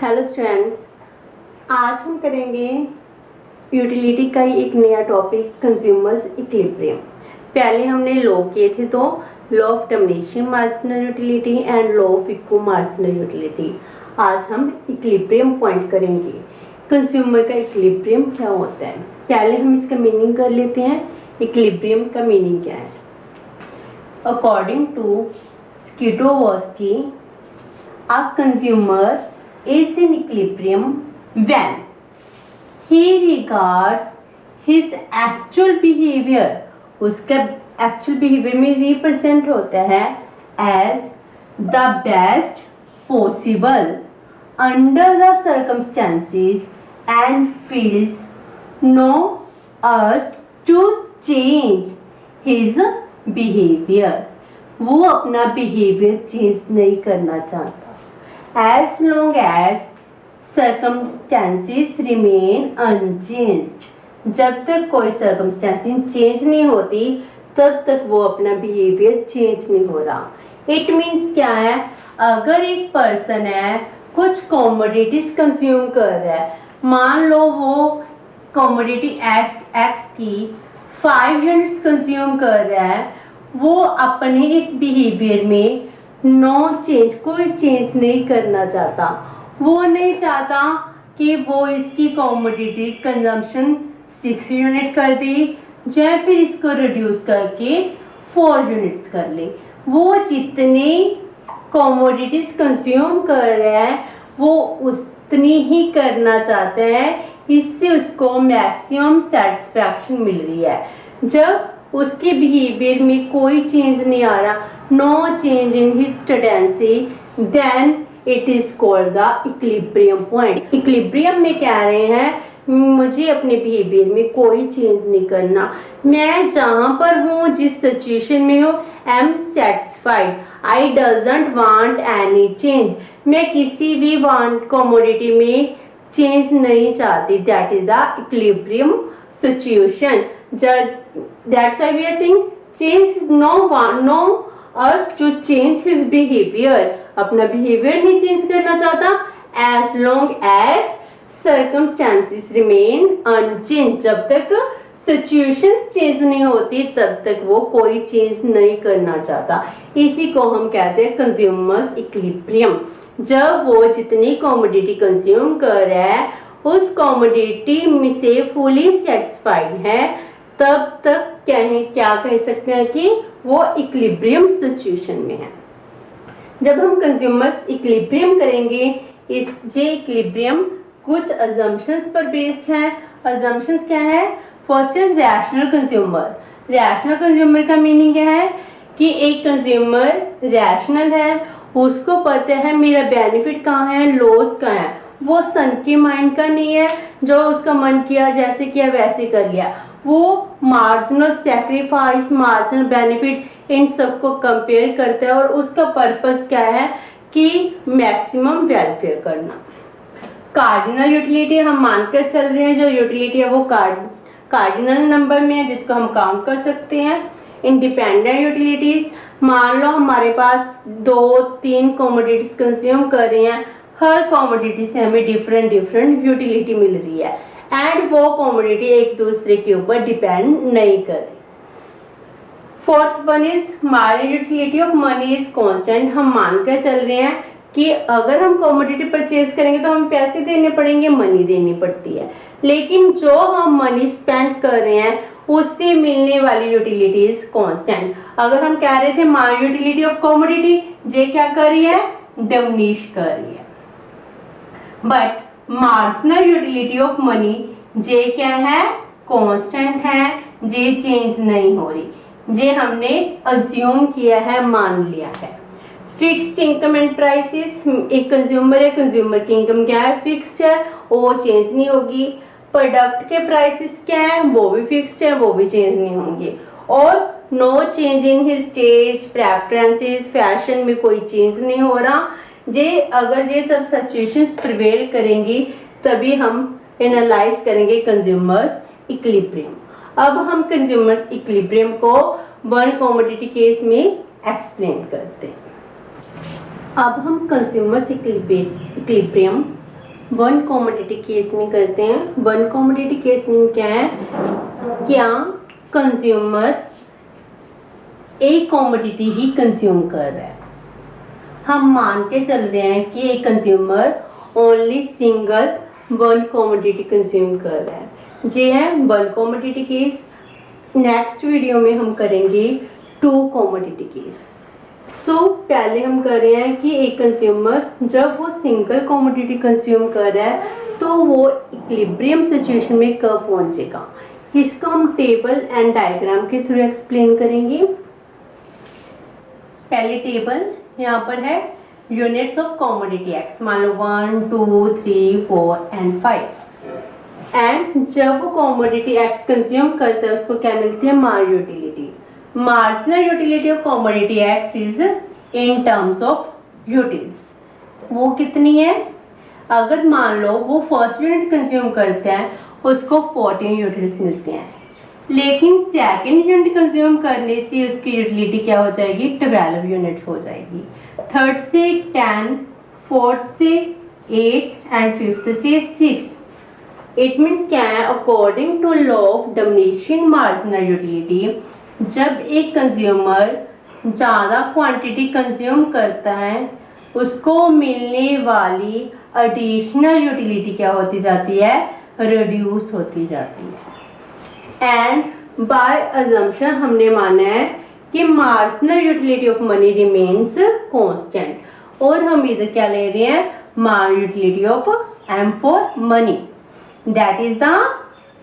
Hello students, आज हम करेंगे यूटिलिटी का ही एक नया टॉपिक कंज्यूमर्स इक्विलिब्रियम। पहले हमने लॉ किए थे, तो law of termination marginal utility and law of equal marginal utility. आज हम इक्विलिब्रियम पॉइंट करेंगे। कंज्यूमर का इक्विलिब्रियम क्या होता है, पहले हम इसका मीनिंग कर लेते हैं। इक्विलिब्रियम का मीनिंग क्या है? According to Scitovsky, a consumer is in equilibrium when he regards his actual behavior, उसका actual behavior में represent होता है as the best possible under the circumstances and feels no urge to change his behavior। वो अपना behaviour change नहीं करना चाहता। As long as circumstances remain unchanged, जब तक कोई circumstances चेंज नहीं होती तब तक वो अपना बिहेवियर चेंज नहीं हो रहा। इट मीन्स क्या है? अगर एक पर्सन है, कुछ कॉमोडिटीज कंज्यूम कर रहा है, मान लो वो कॉमोडिटी एक्स की 5 यूनिट्स कंज्यूम कर रहा है, वो अपने इस बिहेवियर में नो चेंज, कोई चेंज नहीं करना चाहता। वो नहीं चाहता कि वो इसकी कॉमोडिटी कंजम्पशन 6 यूनिट कर दे या फिर इसको रिड्यूस करके 4 यूनिट्स कर ले। वो जितने कॉमोडिटीज कंज्यूम कर रहा है वो उतनी ही करना चाहता है, इससे उसको मैक्सिमम सेटिस्फैक्शन मिल रही है। जब उसके बिहेवियर में कोई चेंज नहीं आ रहा, no change in his tendency, then it is called the equilibrium point. Equilibrium में कह रहे हैं मुझे अपने बिहेवियर में कोई चेंज नहीं करना, मैं जहां पर हूँ, जिस सिचुएशन में हूँ, I am satisfied, I doesn't want any change. मैं किसी भी वांट कमोडिटी में चेंज नहीं चाहती। That is the equilibrium situation. That's why we are saying change no urge to change his behavior। अपना behavior नहीं change करना चाहता as long as circumstances remain unchanged। जब तक situation change नहीं होती तब तक वो कोई change नहीं करना चाहता। इसी को हम कहते हैं consumers equilibrium। जब वो जितनी commodity consume कर रहा है उस commodity में से fully satisfied है, तब तक क्या कह सकते हैं कि वो इक्विलिब्रियम सिचुएशन में है। जब हम कंज्यूमर्स इक्विलिब्रियम करेंगे, इस जे इक्विलिब्रियम कुछ अजम्पशंस पर बेस्ड है। अजम्पशंस क्या है? First is rational consumer. Rational consumer का मीनिंग क्या है कि एक कंज्यूमर रैशनल है, उसको पता है मेरा बेनिफिट कहाँ है, लॉस कहाँ है। वो सन के माइंड का नहीं है, जो उसका मन किया जैसे किया वैसे कर लिया। वो मार्जिनल सैक्रिफाइस, मार्जिनल बेनिफिट, इन सबको कंपेयर करता है और उसका पर्पस क्या है कि मैक्सिमम वेलफेयर करना। कार्डिनल यूटिलिटी हम मानकर चल रहे हैं, जो यूटिलिटी है वो कार्डिनल नंबर में है जिसको हम काउंट कर सकते हैं। इंडिपेंडेंट यूटिलिटीज, मान लो हमारे पास 2-3 कॉमोडिटीज कंज्यूम कर रहे हैं, हर कॉमोडिटी से हमें डिफरेंट यूटिलिटी मिल रही है एंड वो कॉमोडिटी एक दूसरे के ऊपर डिपेंड नहीं कर रही। Fourth one is marginal utility of money is constant. हम मानकर चल रहे हैं कि अगर हम कॉमोडिटी परचेज करेंगे तो हम पैसे देने पड़ेंगे, मनी देनी पड़ती है, लेकिन जो हम मनी स्पेंड कर रहे हैं उससे मिलने वाली यूटिलिटी इज कांस्टेंट। अगर हम कह रहे थे मार्जिनल यूटिलिटी ऑफ कॉमोडिटी, जे क्या कर रही है? डिमिनिश कर रही है। But marginal utility of money, जे क्या है? कांस्टेंट है, जे चेंज नहीं हो रही, जे हमने अज्यूम किया है, मान लिया है। फिक्स्ड इनकम एंड प्राइसेस, एक कंज्यूमर है, कंज्यूमर की इनकम क्या है? फिक्स्ड है, वो चेंज नहीं होगी। प्रोडक्ट के प्राइसेस क्या है? वो भी फिक्स्ड है, वो भी चेंज नहीं होंगे। और no change in his taste, preferences, fashion में कोई चेंज नहीं हो रहा। अगर ये सब सिचुएशंस प्रिवेल करेंगी तभी हम एनालाइज करेंगे कंज्यूमर्स इक्विलिब्रियम। अब हम कंज्यूमर्स इक्विलिब्रियम को वन कमोडिटी केस में एक्सप्लेन करते हैं। अब हम consumer's equilibrium one commodity case में करते हैं। वन कॉमोडिटी केस में क्या है, क्या कंज्यूमर एक कॉमोडिटी ही कंज्यूम कर रहा है। हम मान के चल रहे हैं कि एक consumer only single one commodity consume कर रहा है। ये है one commodity case. Next video में हम करेंगे टू कॉमोडिटी केस। पहले हम कर रहे हैं कि एक कंज्यूमर जब वो सिंगल कॉमोडिटी कंज्यूम कर रहा है तो वो इक्विलिब्रियम सिचुएशन में कब पहुंचेगा, इसको हम टेबल एंड डायग्राम के थ्रू एक्सप्लेन करेंगे। पहले टेबल यहाँ पर है यूनिट्स ऑफ कॉमोडिटी एक्स, मान लो 1 2 3 4 एंड 5। एंड जब वो कॉमोडिटी एक्स कंज्यूम करता है उसको क्या मिलती है, मार utility. Marginal utility of commodity x is in terms of utils. वो कितनी है, अगर मान लो वो फर्स्ट यूनिट कंज्यूम करते हैं उसको 14 यूटिल्स मिलते हैं, लेकिन सेकंड यूनिट कंज्यूम करने से उसकी यूटिलिटी क्या हो जाएगी, 12 यूनिट हो जाएगी। थर्ड से 10, फोर्थ से 8 एंड फिफ्थ से 6। इट मीन्स क्या है, according to law of diminishing marginal utility, जब एक कंज्यूमर ज़्यादा क्वांटिटी कंज्यूम करता है उसको मिलने वाली एडिशनल यूटिलिटी क्या होती जाती है, रिड्यूस होती जाती है। एंड बाय अजम्पशन हमने माना है कि marginal utility of money remains constant, और हम इधर क्या ले रहे हैं, marginal utility of M for money, that is the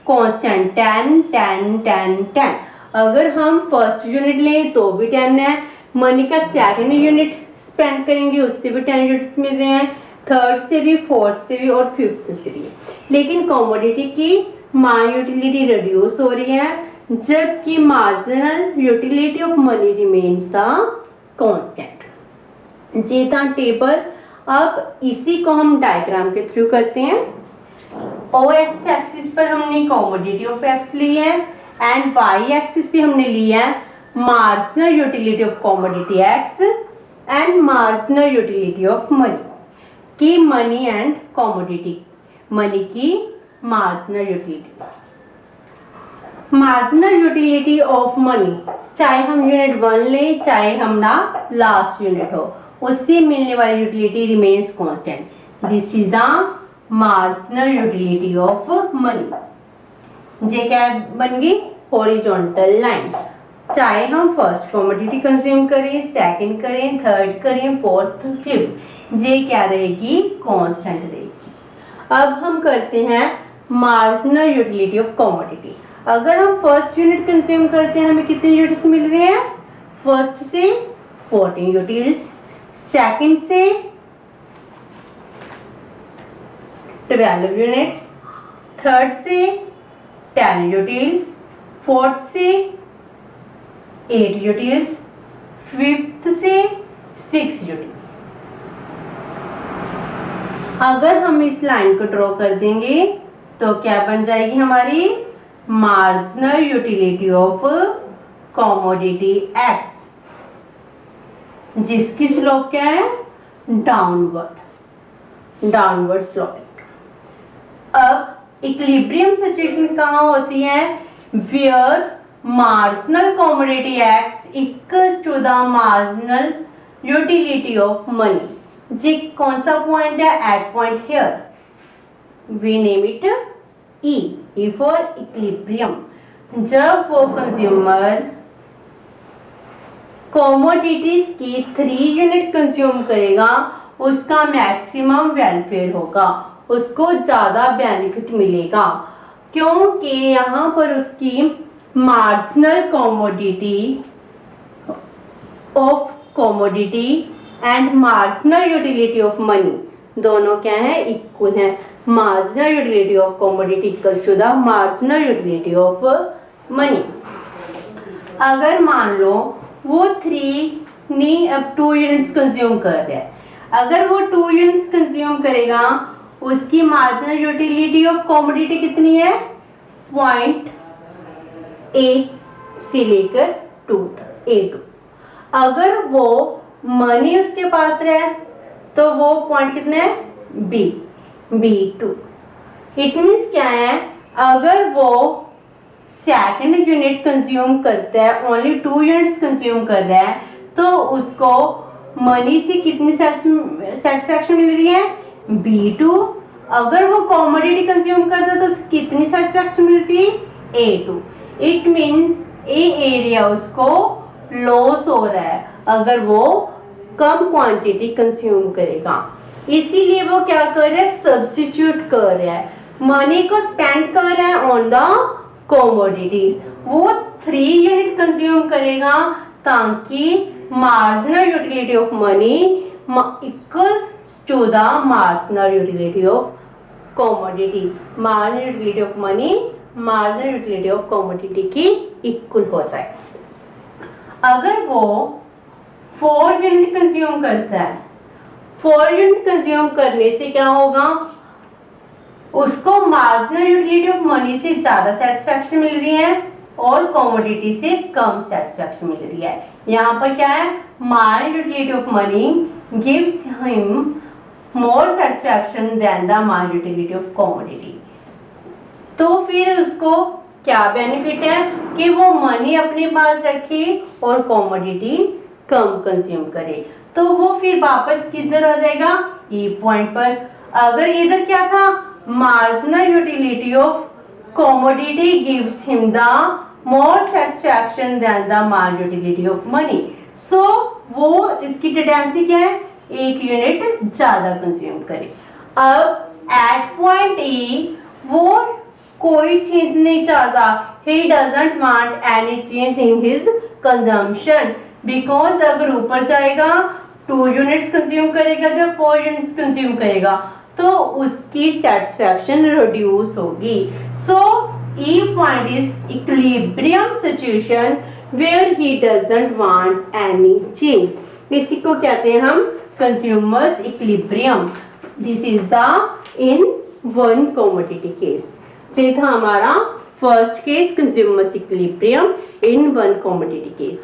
constant 10 10 10 10। अगर हम फर्स्ट यूनिट लें तो भी 10 है, मनी का सेकंड यूनिट स्पेंड करेंगे उससे भी 10 यूनिट मिल रहे हैं, थर्ड से भी, फोर्थ से भी और फिफ्थ से भी। लेकिन कॉमोडिटी की मार्जिनल यूटिलिटी रिड्यूस हो रही है जबकि marginal utility of money remains the constant. जी था टेबल। अब इसी को हम डायग्राम के थ्रू करते हैं। ओ एक्स एक्सिस पर हमने कॉमोडिटी ऑफ एक्स ली है एंड वाई एक्सिस पे हमने लिया है marginal utility of commodity x and marginal utility of money की मनी एंड कॉमोडिटी, मनी की marginal utility. Marginal utility of money, चाहे हम यूनिट 1 ले चाहे हमारा लास्ट यूनिट हो, उससे मिलने वाली utility remains constant. This is the marginal utility of money. ये क्या बन गई, हॉरिजॉन्टल लाइन। चाहे हम फर्स्ट कॉमोडिटी कंज्यूम करें, सेकंड करें, थर्ड करें, फोर्थ, फिफ्थ, ये क्या रहेगी, कांस्टेंट रहेगी। अब हम करते हैं मार्जिनल यूटिलिटी ऑफ कॉमोडिटी। अगर हम फर्स्ट यूनिट कंज्यूम करते हैं हमें कितने यूनिट्स मिल रहे हैं, फर्स्ट से 14 यूटिल्स, सेकंड से 12 यूनिट्स, थर्ड से 10 यूटिल, फोर्थ से 8 यूटिल्स, फिफ्थ से 6 यूटिल्स। अगर हम इस लाइन को ड्रॉ कर देंगे तो क्या बन जाएगी हमारी marginal utility of commodity X, जिसकी स्लोप क्या है, डाउनवर्ड स्लोपिंग। अब इक्विलिब्रियम सिचुएशन कहाँ होती है, where marginal commodity X equals to the marginal utility of money. जी कौन सा पॉइंट है, at point here, we name it E for equilibrium. जब वो कंज्यूमर कॉमोडिटीज की 3 यूनिट कंज्यूम करेगा उसका मैक्सिमम वेलफेयर होगा, उसको ज्यादा बेनिफिट मिलेगा, क्योंकि यहाँ पर उसकी marginal commodity of commodity and marginal utility of money दोनों क्या है, इक्वल है। Marginal utility of commodity equals to the marginal utility of money. अगर मान लो वो 3 नहीं अब 2 यूनिट्स कंज्यूम कर रहा है, अगर वो 2 यूनिट्स कंज्यूम करेगा उसकी मार्जिनल यूटिलिटी ऑफ कॉमोडिटी कितनी है, पॉइंट ए से लेकर 2 तक, A2। अगर वो मनी उसके पास रहे तो वो पॉइंट कितना है, B। B2। इट मीन्स क्या है, अगर वो सेकंड यूनिट कंज्यूम करता है, ओनली 2 यूनिट्स कंज्यूम कर रहा है, तो उसको मनी से कितनी सेटिस्फैक्शन मिल रही है, B2। अगर वो कॉमोडिटी कंज्यूम करता है तो उसको कितनी सेटिस्फैक्शन मिलती है, A2। It means A area उसको लॉस हो रहा है अगर वो कम क्वांटिटी कंज्यूम करेगा, इसीलिए वो क्या कर रहा है, सब्स्टिट्यूट कर रहा है, मनी को स्पेंड कर रहा है ऑन द कॉमोडिटीज। वो 3 यूनिट कंज्यूम करेगा ताकि marginal utility of money equal to the marginal utility of commodity. Marginal utility of money marginal utility of commodity की इक्वल हो जाए। अगर वो 4 यूनिट कंज्यूम करता है, 4 यूनिट कंज्यूम करने से क्या होगा, उसको मार्जिनल यूटिलिटी ऑफ मनी से ज्यादा सेटिस्फैक्शन मिल रही है और कॉमोडिटी से कम सेटिस्फैक्शन मिल रही है। यहाँ पर क्या है, marginal utility of money gives him more satisfaction than the marginal utility of commodity. तो फिर उसको क्या बेनिफिट है कि वो मनी अपने पास रखे और कॉमोडिटी कम कंज्यूम करे, तो वो फिर वापस किधर आ जाएगा, ई पॉइंट पर। अगर इधर क्या था, marginal utility of commodity gives him the more satisfaction than the marginal utility of money, so वो इसकी टेंडेंसी क्या है, 1 यूनिट ज्यादा कंज्यूम करे। अब एट पॉइंट ई वो कोई चीज नहीं चाहता, he doesn't want any change in his consumption, because अगर ऊपर जाएगा 2 यूनिट्स कंज्यूम करेगा, जब 4 यूनिट्स कंज्यूम करेगा तो उसकी सेटिस्फैक्शन रिड्यूस होगी। So E point is equilibrium situation where he doesn't want any change. इसी को कहते हैं हम consumer's equilibrium. This is the in one commodity case. ये था हमारा first case, consumer's equilibrium in one commodity case.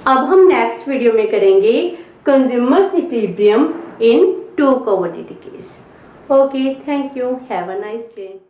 अब हम नेक्स्ट वीडियो में करेंगे consumer's equilibrium in 2 commodity case. Okay, thank you, have a nice day.